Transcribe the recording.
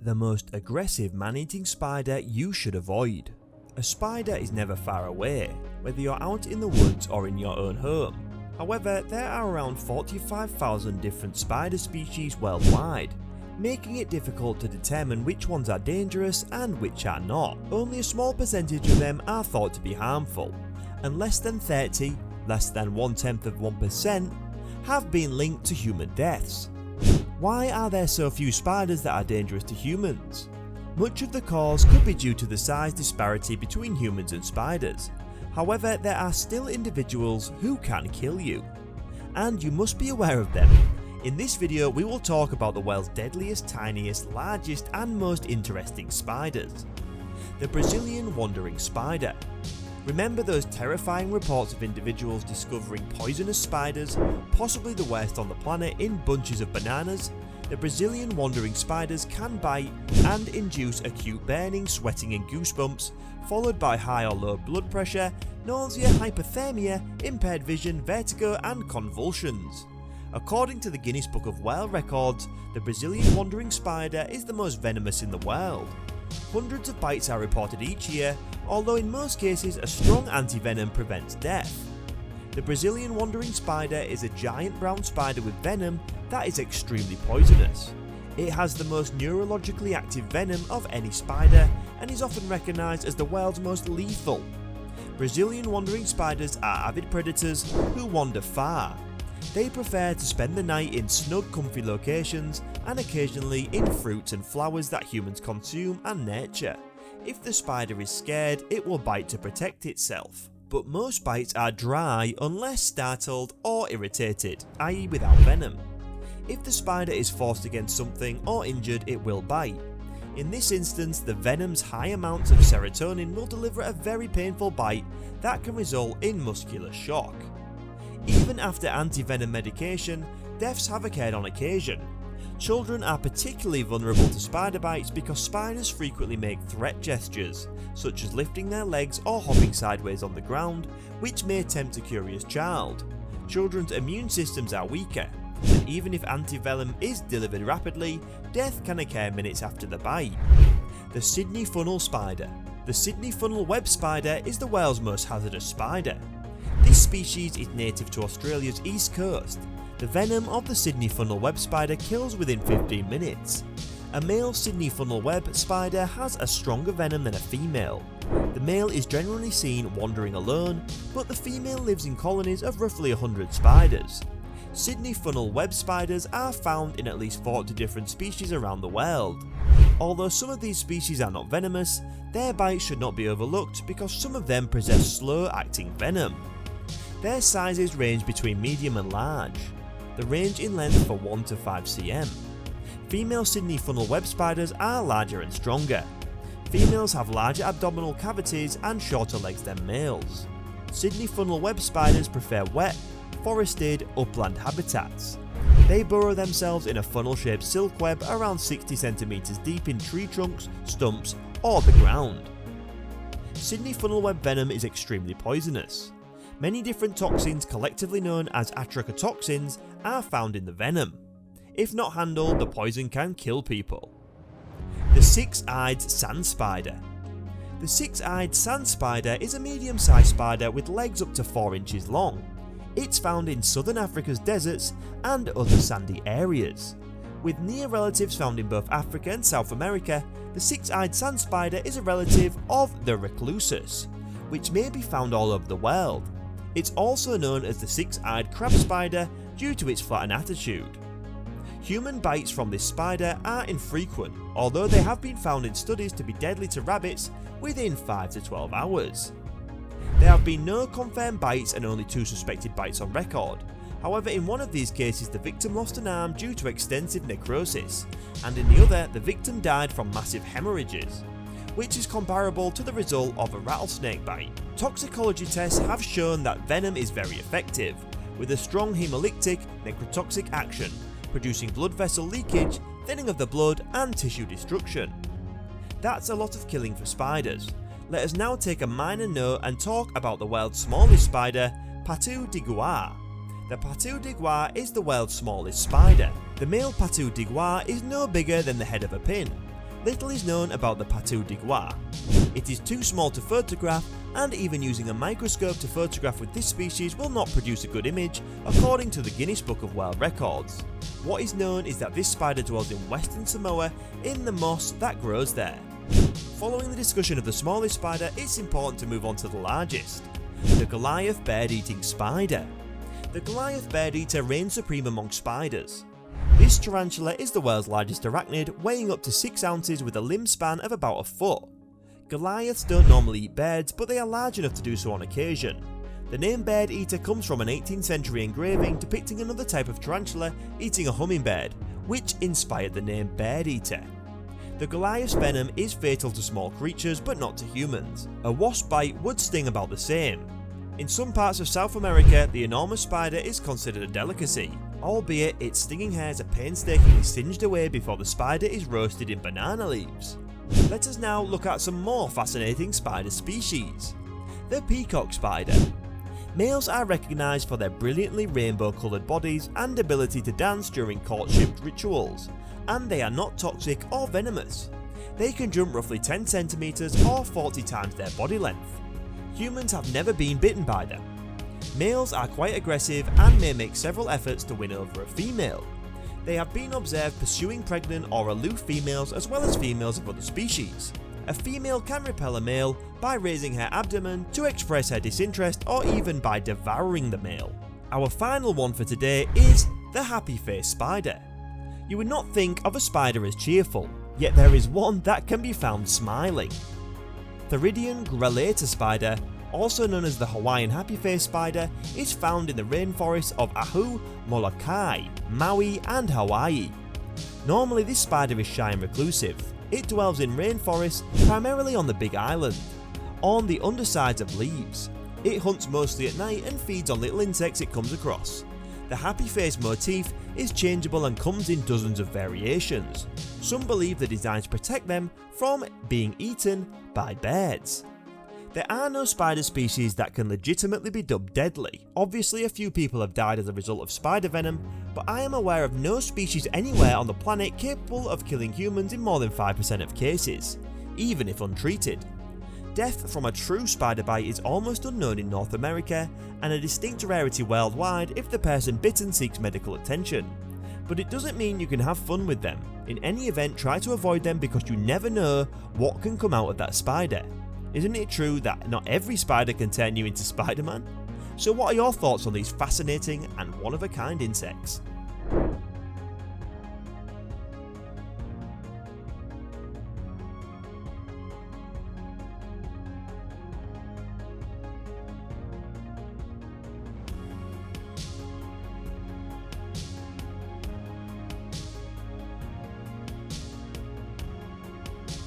The most aggressive man-eating spider you should avoid. A spider is never far away, whether you're out in the woods or in your own home. However, there are around 45,000 different spider species worldwide, making it difficult to determine which ones are dangerous and which are not. Only a small percentage of them are thought to be harmful, and less than 30, less than 0.1%, have been linked to human deaths. Why are there so few spiders that are dangerous to humans? Much of the cause could be due to the size disparity between humans and spiders. However, there are still individuals who can kill you, and you must be aware of them. In this video we will talk about the world's deadliest, tiniest, largest and most interesting spiders. The Brazilian wandering spider. Remember those terrifying reports of individuals discovering poisonous spiders, possibly the worst on the planet, in bunches of bananas? The Brazilian wandering spiders can bite and induce acute burning, sweating and goosebumps, followed by high or low blood pressure, nausea, hypothermia, impaired vision, vertigo and convulsions. According to the Guinness Book of World Records, the Brazilian wandering spider is the most venomous in the world. Hundreds of bites are reported each year, although in most cases a strong anti-venom prevents death. The Brazilian wandering spider is a giant brown spider with venom that is extremely poisonous. It has the most neurologically active venom of any spider and is often recognised as the world's most lethal. Brazilian wandering spiders are avid predators who wander far. They prefer to spend the night in snug, comfy locations and occasionally in fruits and flowers that humans consume and nurture. If the spider is scared, it will bite to protect itself. But most bites are dry unless startled or irritated, i.e. without venom. If the spider is forced against something or injured, it will bite. In this instance, the venom's high amounts of serotonin will deliver a very painful bite that can result in muscular shock. Even after anti-venom medication, deaths have occurred on occasion. Children are particularly vulnerable to spider bites because spiders frequently make threat gestures, such as lifting their legs or hopping sideways on the ground, which may tempt a curious child. Children's immune systems are weaker, and even if anti-venom is delivered rapidly, death can occur minutes after the bite. The Sydney funnel spider. The Sydney funnel web spider is the world's most hazardous spider. This species is native to Australia's east coast. The venom of the Sydney funnel web spider kills within 15 minutes. A male Sydney funnel web spider has a stronger venom than a female. The male is generally seen wandering alone, but the female lives in colonies of roughly 100 spiders. Sydney funnel web spiders are found in at least 40 different species around the world. Although some of these species are not venomous, their bites should not be overlooked because some of them possess slow-acting venom. Their sizes range between medium and large. The range in length for 1 to 5 cm. Female Sydney funnel web spiders are larger and stronger. Females have larger abdominal cavities and shorter legs than males. Sydney funnel web spiders prefer wet, forested, upland habitats. They burrow themselves in a funnel-shaped silk web around 60 cm deep in tree trunks, stumps, or the ground. Sydney funnel web venom is extremely poisonous. Many different toxins, collectively known as atrachotoxins, are found in the venom. If not handled, the poison can kill people. The SixEyed sand spider. The SixEyed sand spider is a medium-sized spider with legs up to 4 inches long. It's found in southern Africa's deserts and other sandy areas. With near relatives found in both Africa and South America, the SixEyed sand spider is a relative of the reclusus, which may be found all over the world. It's also known as the six-eyed crab spider due to its flattened attitude. Human bites from this spider are infrequent, although they have been found in studies to be deadly to rabbits within 5 to 12 hours. There have been no confirmed bites and only 2 suspected bites on record. However, in one of these cases the victim lost an arm due to extensive necrosis, and in the other the victim died from massive hemorrhages, which is comparable to the result of a rattlesnake bite. Toxicology tests have shown that venom is very effective, with a strong hemolytic, necrotoxic action, producing blood vessel leakage, thinning of the blood and tissue destruction. That's a lot of killing for spiders. Let us now take a minor note and talk about the world's smallest spider, Patou d'Ivoire. The Patou d'Ivoire is the world's smallest spider. The male Patou d'Ivoire is no bigger than the head of a pin. little is known about the patou d'iguar. It is too small to photograph, and even using a microscope to photograph with this species will not produce a good image, according to the Guinness Book of World Records. What is known is that this spider dwells in Western Samoa in the moss that grows there. Following the discussion of the smallest spider, it's important to move on to the largest, the Goliath bird-eating spider. The Goliath bird-eater reigns supreme among spiders. This tarantula is the world's largest arachnid, weighing up to 6 ounces with a limb span of about a foot. Goliaths don't normally eat birds, but they are large enough to do so on occasion. The name bird eater comes from an 18th century engraving depicting another type of tarantula eating a hummingbird, which inspired the name bird eater. The Goliath's venom is fatal to small creatures, but not to humans. A wasp bite would sting about the same. In some parts of South America, the enormous spider is considered a delicacy, albeit its stinging hairs are painstakingly singed away before the spider is roasted in banana leaves. Let us now look at some more fascinating spider species. The Peacock Spider. Males are recognised for their brilliantly rainbow coloured bodies and ability to dance during courtship rituals, and they are not toxic or venomous. They can jump roughly 10 centimeters or 40 times their body length. Humans have never been bitten by them. Males are quite aggressive and may make several efforts to win over a female. They have been observed pursuing pregnant or aloof females as well as females of other species. A female can repel a male by raising her abdomen to express her disinterest, or even by devouring the male. Our final one for today is the happy face spider. You would not think of a spider as cheerful, yet there is one that can be found smiling. Theridian grelator spider, also known as the Hawaiian happy face spider, is found in the rainforests of Oahu, Molokai, Maui and Hawaii. Normally this spider is shy and reclusive. It dwells in rainforests, primarily on the Big Island, on the undersides of leaves. It hunts mostly at night and feeds on little insects it comes across. The happy face motif is changeable and comes in dozens of variations. Some believe the designs protect them from being eaten by birds. There are no spider species that can legitimately be dubbed deadly. Obviously a few people have died as a result of spider venom, but I am aware of no species anywhere on the planet capable of killing humans in more than 5% of cases, even if untreated. Death from a true spider bite is almost unknown in North America, and a distinct rarity worldwide if the person bitten seeks medical attention. But it doesn't mean you can have fun with them. In any event, try to avoid them because you never know what can come out of that spider. Isn't it true that not every spider can turn you into Spider-Man? So what are your thoughts on these fascinating and one-of-a-kind insects?